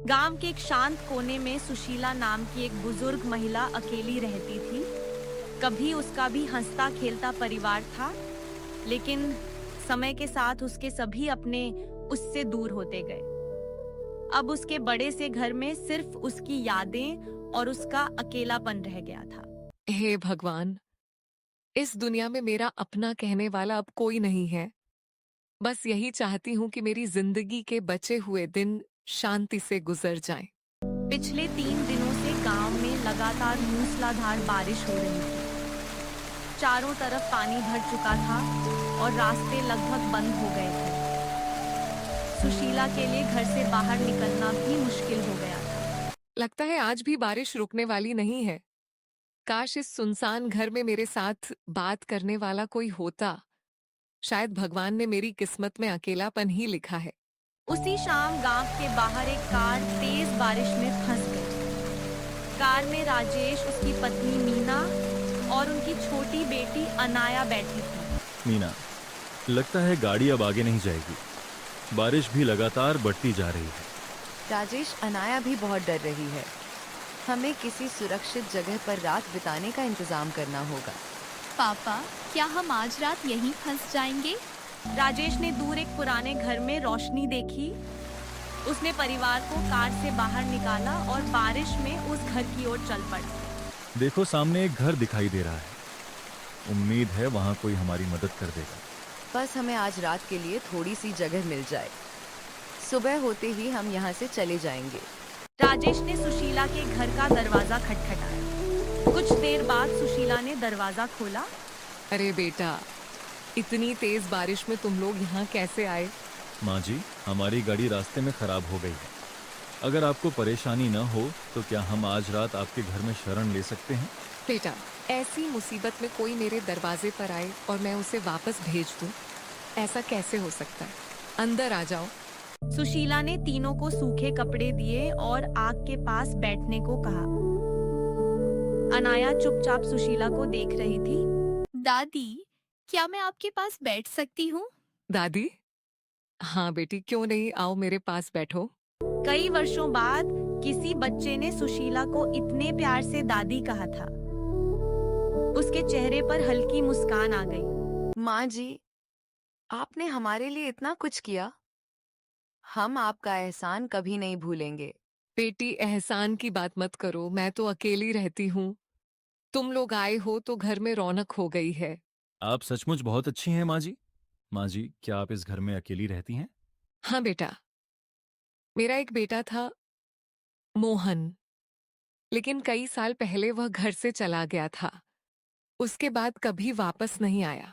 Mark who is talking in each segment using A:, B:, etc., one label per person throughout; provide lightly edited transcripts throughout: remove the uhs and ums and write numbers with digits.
A: गांव के एक शांत कोने में सुशीला नाम की एक बुजुर्ग महिला अकेली रहती थी। कभी उसका भी हंसता खेलता परिवार था, लेकिन समय के साथ उसके सभी अपने उससे दूर होते गए। अब उसके बड़े से घर में सिर्फ उसकी यादें और उसका अकेलापन रह गया था।
B: हे भगवान, इस दुनिया में मेरा अपना कहने वाला अब कोई नहीं है। बस यही चाहती हूँ कि मेरी जिंदगी के बचे हुए दिन शांति से गुजर जाएं।
A: पिछले 3 दिनों से गांव में लगातार मूसलाधार बारिश हो रही थी। चारों तरफ पानी भर चुका था और रास्ते लगभग बंद हो गए थे। सुशीला के लिए घर से बाहर निकलना भी मुश्किल हो गया था।
B: लगता है आज भी बारिश रुकने वाली नहीं है। काश इस सुनसान घर में मेरे साथ बात करने वाला कोई होता। शायद भगवान ने मेरी किस्मत में अकेलापन ही लिखा है।
A: उसी शाम गांव के बाहर एक कार तेज बारिश में फंस गई। कार में राजेश, उसकी पत्नी मीना और उनकी छोटी बेटी अनाया बैठी थी।
C: मीना, लगता है गाड़ी अब आगे नहीं जाएगी। बारिश भी लगातार बढ़ती जा रही है।
D: राजेश, अनाया भी बहुत डर रही है। हमें किसी सुरक्षित जगह पर रात बिताने का इंतजाम करना होगा।
E: पापा, क्या हम आज रात यहीं फंस जाएंगे?
A: राजेश ने दूर एक पुराने घर में रोशनी देखी। उसने परिवार को कार से बाहर निकाला और बारिश में उस घर की ओर चल पड़ा।
C: देखो, सामने एक घर दिखाई दे रहा है। उम्मीद है वहां कोई हमारी मदद कर देगा।
D: बस हमें आज रात के लिए थोड़ी सी जगह मिल जाए। सुबह होते ही हम यहाँ से चले जाएंगे।
A: राजेश ने सुशीला के घर का दरवाजा खटखटाया। कुछ देर बाद सुशीला ने दरवाजा खोला।
B: अरे बेटा, इतनी तेज बारिश में तुम लोग यहाँ कैसे आए?
C: माँ जी, हमारी गाड़ी रास्ते में खराब हो गई है। अगर आपको परेशानी न हो तो क्या हम आज रात आपके घर में शरण ले सकते हैं?
B: बेटा, ऐसी मुसीबत में कोई मेरे दरवाजे पर आए और मैं उसे वापस भेज दूं? ऐसा कैसे हो सकता है? अंदर आ जाओ।
A: सुशीला ने तीनों को सूखे कपड़े दिए और आग के पास बैठने को कहा। अनाया चुपचाप सुशीला को देख रही थी।
E: दादी, क्या मैं आपके पास बैठ सकती हूँ?
B: दादी? हाँ बेटी, क्यों नहीं, आओ मेरे पास बैठो।
A: कई वर्षों बाद किसी बच्चे ने सुशीला को इतने प्यार से दादी कहा था। उसके चेहरे पर हल्की मुस्कान आ गई।
D: माँ जी, आपने हमारे लिए इतना कुछ किया। हम आपका एहसान कभी नहीं भूलेंगे।
B: बेटी, एहसान की बात मत करो। मैं तो अकेली रहती हूँ। तुम लोग आए हो तो घर में रौनक हो गई है।
C: आप सचमुच बहुत अच्छी हैं माँ जी। माँ जी, क्या आप इस घर में अकेली रहती हैं?
B: हाँ बेटा, मेरा एक बेटा था, मोहन। लेकिन कई साल पहले वह घर से चला गया था। उसके बाद कभी वापस नहीं आया।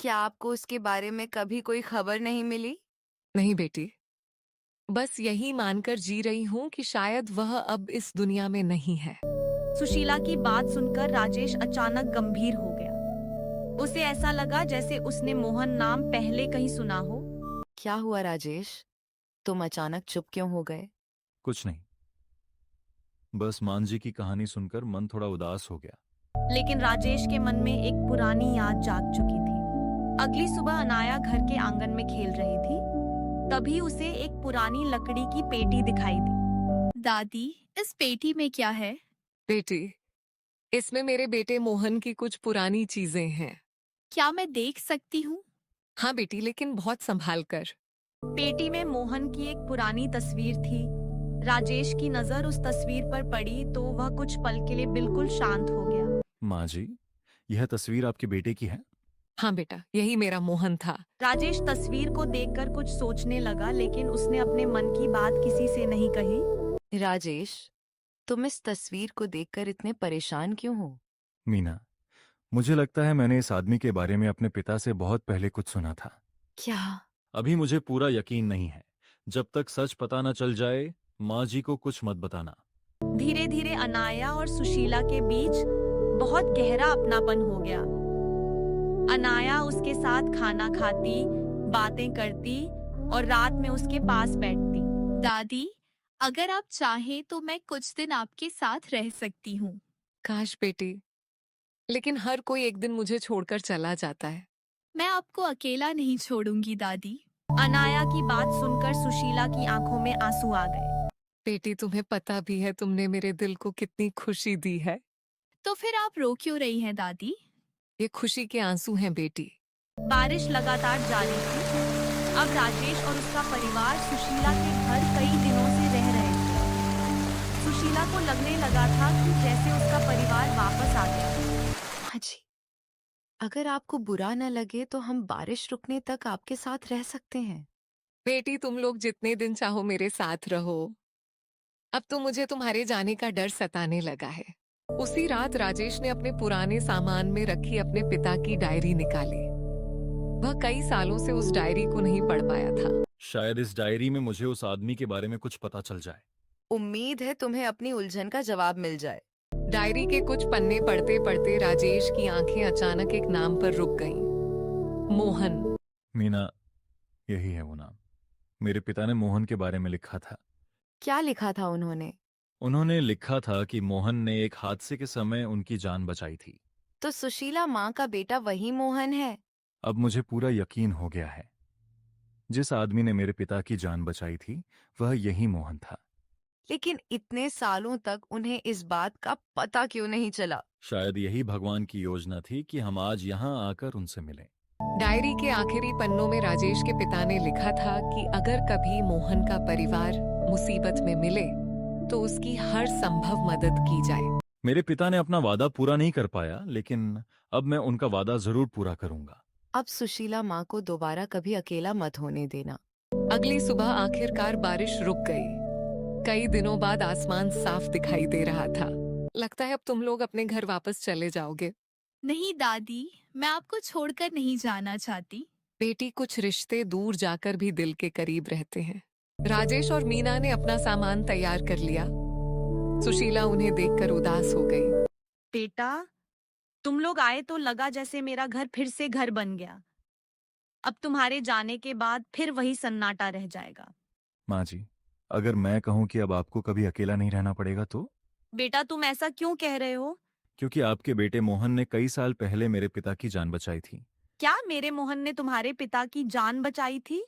D: क्या आपको उसके बारे में कभी कोई खबर नहीं मिली?
B: नहीं बेटी, बस यही मानकर जी रही हूँ कि शायद वह अब इस दुनिया में नहीं है।
A: सुशीला की बात सुनकर राजेश अचानक गंभीर हो गया। उसे ऐसा लगा जैसे उसने मोहन नाम पहले कहीं सुना हो।
D: क्या हुआ राजेश? तुम अचानक चुप क्यों हो गए?
C: कुछ नहीं, बस मान जी की कहानी सुनकर मन थोड़ा उदास हो गया।
A: लेकिन राजेश के मन में एक पुरानी याद जाग चुकी थी। अगली सुबह अनाया घर के आंगन में खेल रही थी। तभी उसे एक पुरानी लकड़ी की पेटी दिखाई दी।
E: दादी, इस पेटी में क्या है?
B: बेटी, इसमें मेरे बेटे मोहन की कुछ पुरानी चीजें हैं।
E: क्या मैं देख सकती हूँ?
B: हाँ बेटी, लेकिन बहुत संभाल कर।
A: पेटी में मोहन की एक पुरानी तस्वीर थी। राजेश की नजर उस तस्वीर पर पड़ी तो वह कुछ पल के लिए बिल्कुल शांत हो गया।
C: माँ जी, यह तस्वीर आपके बेटे की है?
B: हाँ बेटा, यही मेरा मोहन था।
A: राजेश तस्वीर को देखकर कुछ सोचने लगा, लेकिन उसने अपने मन की बात किसी से नहीं कही।
D: राजेश, तुम इस तस्वीर को देखकर इतने परेशान क्यों हो?
C: मीना, मुझे लगता है मैंने इस आदमी के बारे में अपने पिता से बहुत पहले कुछ सुना था।
D: क्या?
C: अभी मुझे पूरा यकीन नहीं है। जब तक सच पता न चल जाए, माँ जी को कुछ मत बताना।
A: धीरे धीरे अनाया और सुशीला के बीच बहुत गहरा अपनापन हो गया। अनाया उसके साथ खाना खाती, बातें करती और रात में उसके पास बैठती।
E: दादी, अगर आप चाहें तो मैं कुछ दिन आपके साथ रह सकती हूँ।
B: काश बेटी, लेकिन हर कोई एक दिन मुझे छोड़कर चला जाता है।
E: मैं आपको अकेला नहीं छोड़ूंगी दादी।
A: अनाया की बात सुनकर सुशीला की आंखों में आंसू आ गए।
B: बेटी, तुम्हें पता भी है तुमने मेरे दिल को कितनी खुशी दी है।
E: तो फिर आप रो क्यों रही हैं दादी?
B: ये खुशी के आंसू हैं बेटी।
A: बारिश लगातार जारी थी। अब राजेश और उसका परिवार सुशीला के घर कई दिनों से रह रहे थे। सुशीला को लगने लगा था कि जैसे उसका परिवार वापस आ गया।
D: हाँ जी, अगर आपको बुरा न लगे तो हम बारिश रुकने तक आपके साथ रह सकते हैं।
B: बेटी, तुम लोग जितने दिन चाहो मेरे साथ रहो। अब तो मुझे तुम्हारे जाने का डर सताने लगा है। उसी रात राजेश ने अपने पुराने सामान में रखी अपने पिता की डायरी निकाली। वह कई सालों से उस डायरी को नहीं पढ़ पाया था।
C: शायद इस डायरी में मुझे उस आदमी के बारे में कुछ पता चल जाए।
D: उम्मीद है तुम्हें अपनी उलझन का जवाब मिल जाए।
B: डायरी के कुछ पन्ने पढ़ते पढ़ते राजेश की आंखें अचानक एक नाम पर रुक गईं। मोहन।
C: मीना, यही है वो नाम। मेरे पिता ने मोहन के बारे में लिखा था।
D: क्या लिखा था उन्होंने?
C: उन्होंने लिखा था कि मोहन ने एक हादसे के समय उनकी जान बचाई थी।
D: तो सुशीला माँ का बेटा वही मोहन है?
C: अब मुझे पूरा यकीन हो गया है। जिस आदमी ने मेरे पिता की जान बचाई थी वह यही मोहन था।
D: लेकिन इतने सालों तक उन्हें इस बात का पता क्यों नहीं चला?
C: शायद यही भगवान की योजना थी कि हम आज यहाँ आकर उनसे मिलें।
B: डायरी के आखिरी पन्नों में राजेश के पिता ने लिखा था कि अगर कभी मोहन का परिवार मुसीबत में मिले तो उसकी हर संभव मदद की जाए।
C: मेरे पिता ने अपना वादा पूरा नहीं कर पाया, लेकिन अब मैं उनका वादा जरूर पूरा करूंगा।
D: अब सुशीला माँ को दोबारा कभी अकेला मत होने देना।
B: अगली सुबह आखिरकार बारिश रुक गई। कई दिनों बाद आसमान साफ दिखाई दे रहा था। लगता है अब तुम लोग अपने घर वापस चले जाओगे।
E: नहीं दादी, मैं आपको छोड़कर नहीं जाना चाहती।
B: बेटी, कुछ रिश्ते दूर जाकर भी दिल के करीब रहते हैं। राजेश और मीना ने अपना सामान तैयार कर लिया। सुशीला उन्हें देखकर उदास हो गई।
A: बेटा, तुम लोग आए तो लगा जैसे मेरा घर फिर से घर बन गया। अब तुम्हारे जाने के बाद फिर वही सन्नाटा रह जाएगा।
C: माँ जी, अगर मैं कहूँ कि अब आपको कभी अकेला नहीं रहना पड़ेगा तो?
A: बेटा, तुम ऐसा क्यों कह रहे हो?
C: क्योंकि आपके बेटे मोहन ने कई साल पहले मेरे पिता की जान बचाई थी।
A: क्या मेरे मोहन ने तुम्हारे पिता की जान बचाई थी?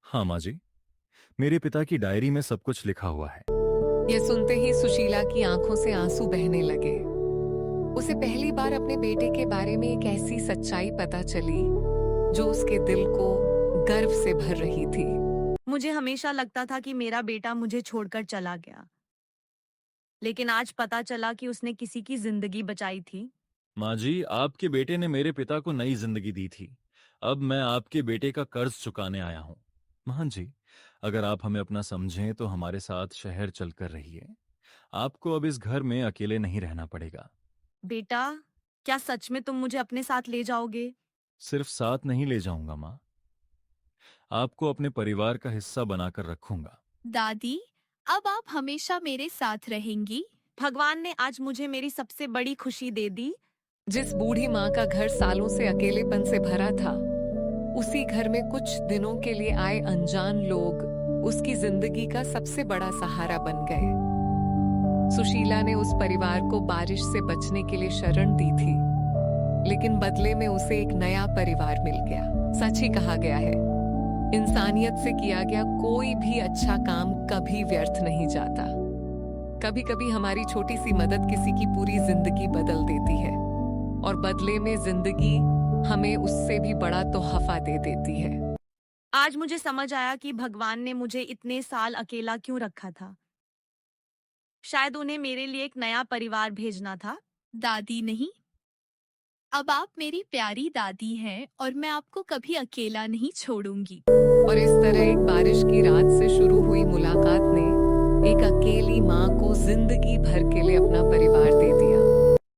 C: हाँ माँ जी, मेरे पिता की डायरी में सब कुछ लिखा हुआ है।
B: यह सुनते ही सुशीला की आंखों से आंसू बहने लगे। उसे पहली बार अपने बेटे के बारे में एक ऐसी सच्चाई पता चली जो उसके दिल को गर्व से भर रही थी।
A: मुझे हमेशा लगता था कि मेरा बेटा मुझे छोड़कर चला गया, लेकिन आज पता चला कि उसने किसी की जिंदगी बचाई थी।
C: माँ जी, आपके बेटे ने मेरे पिता को नई जिंदगी दी थी। अब मैं आपके बेटे का कर्ज चुकाने आया हूँ। महान जी, अगर आप हमें अपना समझें तो हमारे साथ शहर चलकर रहिए। आपको अब इस घर में अकेले नहीं रहना पड़ेगा।
A: बेटा, क्या सच में तुम मुझे अपने साथ ले जाओगे?
C: सिर्फ साथ नहीं ले जाऊंगा माँ, आपको अपने परिवार का हिस्सा बनाकर रखूंगा।
E: दादी, अब आप हमेशा मेरे साथ रहेंगी।
A: भगवान ने आज मुझे मेरी सबसे बड़ी खुशी दे दी।
B: जिस बूढ़ी माँ का घर सालों से अकेलेपन से भरा था, उसी घर में कुछ दिनों के लिए आए अनजान लोग उसकी जिंदगी का सबसे बड़ा सहारा बन गए। सुशीला ने उस परिवार को बारिश से बचने के लिए शरण दी थी, लेकिन बदले में उसे एक नया परिवार मिल गया। सच ही कहा गया है, इंसानियत से किया गया कोई भी अच्छा काम कभी व्यर्थ नहीं जाता। कभी कभी हमारी छोटी सी मदद किसी की पूरी जिंदगी बदल देती है, और बदले में जिंदगी हमें उससे भी बड़ा तोहफा दे देती है।
A: आज मुझे समझ आया कि भगवान ने मुझे इतने साल अकेला क्यों रखा था। शायद उन्हें मेरे लिए एक नया परिवार भेजना था।
E: दादी नहीं, अब आप मेरी प्यारी दादी हैं और मैं आपको कभी अकेला नहीं छोड़ूंगी।
B: और इस तरह एक बारिश की रात से शुरू हुई मुलाकात ने एक अकेली माँ को जिंदगी भर के लिए अपना परिवार दे दिया।